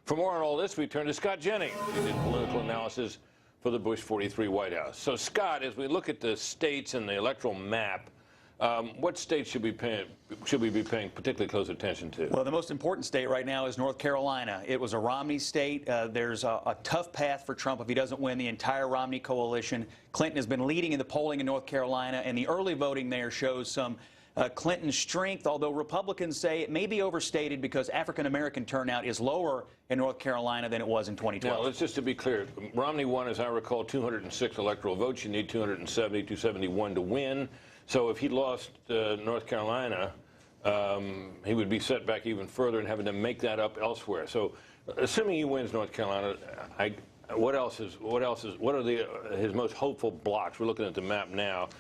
For more on all this, we turn to Scott Jennings. He did political analysis for the Bush 43 White House. So, Scott, as we look at the states and the electoral map, what states should we be paying particularly close attention to? Well, the most important state right now is North Carolina. It was a Romney state. There's a tough path for Trump if he doesn't win the entire Romney coalition. Clinton has been leading in the polling in North Carolina, and the early voting there shows some Clinton's strength, although Republicans say it may be overstated because African-American turnout is lower in North Carolina than it was in 2012. Now, let's just to be clear, Romney won, as I recall, 206 electoral votes. You need 270, 271 to win. So if he lost North Carolina, he would be set back even further and having to make that up elsewhere. So assuming he wins North Carolina, what are his most hopeful blocks? We're looking at the map now.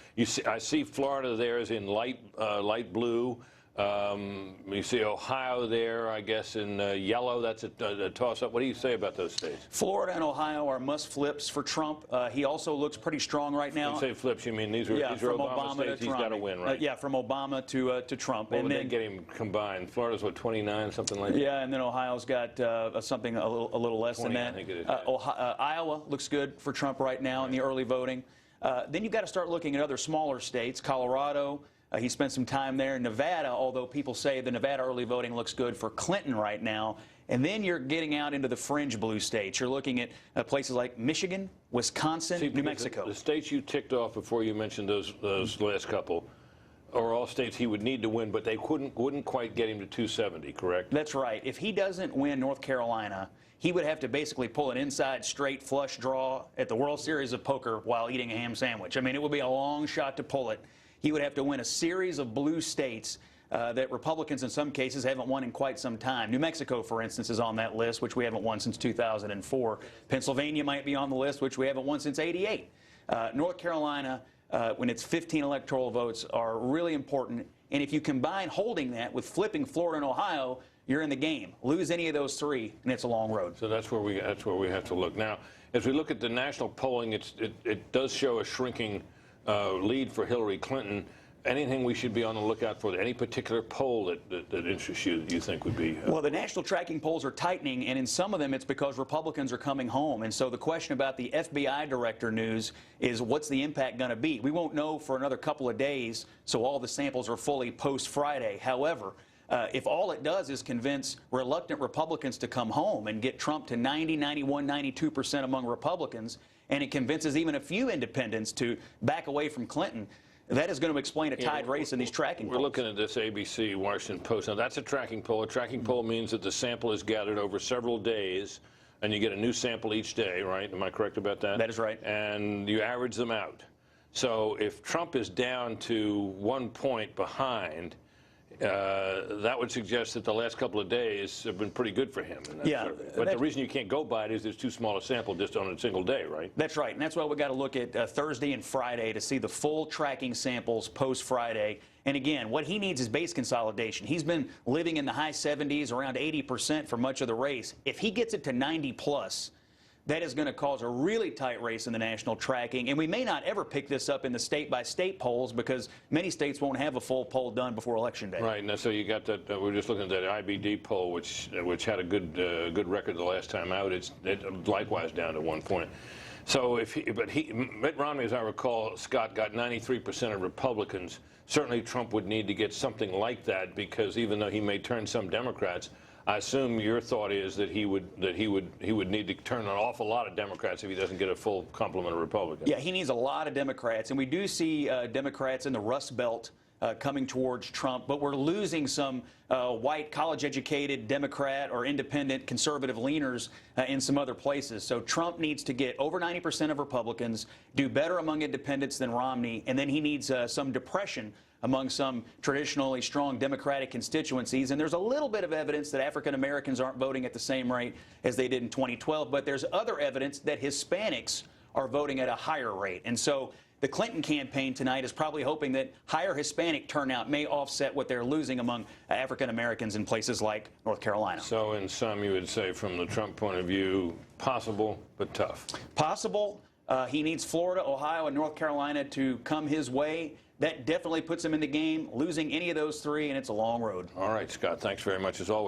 I see Florida there is in light blue. You see Ohio there, I guess, in yellow. That's a toss-up. What do you say about those states? Florida and Ohio are must-flips for Trump. He also looks pretty strong right now. When you say flips, you mean these are Obama states he's got to win, right? Yeah, from Obama to Trump. What would they get him combined? Florida's, what, 29, something like that? Yeah, and then Ohio's got something a little less 20, than that. I think it is. Iowa looks good for Trump right now in the early voting. Then you've got to start looking at other smaller states. Colorado. He spent some time there. Nevada, although people say the Nevada early voting looks good for Clinton right now. And then you're getting out into the fringe blue states. You're looking at places like Michigan, Wisconsin, New Mexico. The states you ticked off before you mentioned those last couple are all states he would need to win, but they wouldn't quite get him to 270, correct? That's right. If he doesn't win North Carolina, he would have to basically pull an inside straight flush draw at the World Series of Poker while eating a ham sandwich. I mean, it would be a long shot to pull it. He would have to win a series of blue states that Republicans in some cases haven't won in quite some time. New Mexico, for instance, is on that list, which we haven't won since 2004. Pennsylvania might be on the list, which we haven't won since '88. North Carolina, when it's 15 electoral votes, are really important. And if you combine holding that with flipping Florida and Ohio, you're in the game. Lose any of those three, and it's a long road. So that's where we have to look. Now, as we look at the national polling, it does show a shrinking lead for Hillary Clinton. Anything we should be on the lookout for? Any particular poll that interests you that you think would be? Well, the national tracking polls are tightening, and in some of them it's because Republicans are coming home. And so the question about the FBI director news is, what's the impact going to be? We won't know for another couple of days, so all the samples are fully post-Friday. However, if all it does is convince reluctant Republicans to come home and get Trump to 90, 91, 92% among Republicans, and it convinces even a few independents to back away from Clinton, that is going to explain a tied race in these tracking polls. We're looking at this ABC Washington Post. Now, that's a tracking poll. A tracking poll means that the sample is gathered over several days, and you get a new sample each day, right? Am I correct about that? That is right. And you average them out. So if Trump is down to 1 point behind, that would suggest that the last couple of days have been pretty good for him. Yeah. But the reason you can't go by it is there's too small a sample just on a single day, right? That's right. And that's why we've got to look at Thursday and Friday to see the full tracking samples post-Friday. And again, what he needs is base consolidation. He's been living in the high 70s, around 80% for much of the race. If he gets it to 90+, that is going to cause a really tight race in the national tracking. And we may not ever pick this up in the state-by-state polls because many states won't have a full poll done before Election Day. Right. Now, so you got that. We're just looking at that IBD poll, which had a good record the last time out. It likewise down to 1 point. So Mitt Romney, as I recall, Scott, got 93% of Republicans. Certainly, Trump would need to get something like that because even though he may turn some Democrats, I assume your thought is that he would need to turn an awful lot of Democrats if he doesn't get a full complement of Republicans. Yeah, he needs a lot of Democrats, and we do see Democrats in the Rust Belt coming towards Trump, but we're losing some white college-educated Democrat or independent conservative leaners in some other places. So Trump needs to get over 90% of Republicans, do better among independents than Romney, and then he needs some depression among some traditionally strong Democratic constituencies. And there's a little bit of evidence that African Americans aren't voting at the same rate as they did in 2012, but there's other evidence that Hispanics are voting at a higher rate. And so the Clinton campaign tonight is probably hoping that higher Hispanic turnout may offset what they're losing among African Americans in places like North Carolina. So in sum, you would say from the Trump point of view, possible but tough. Possible. He needs Florida, Ohio, and North Carolina to come his way. That definitely puts him in the game. Losing any of those three, and it's a long road. All right, Scott, thanks very much as always.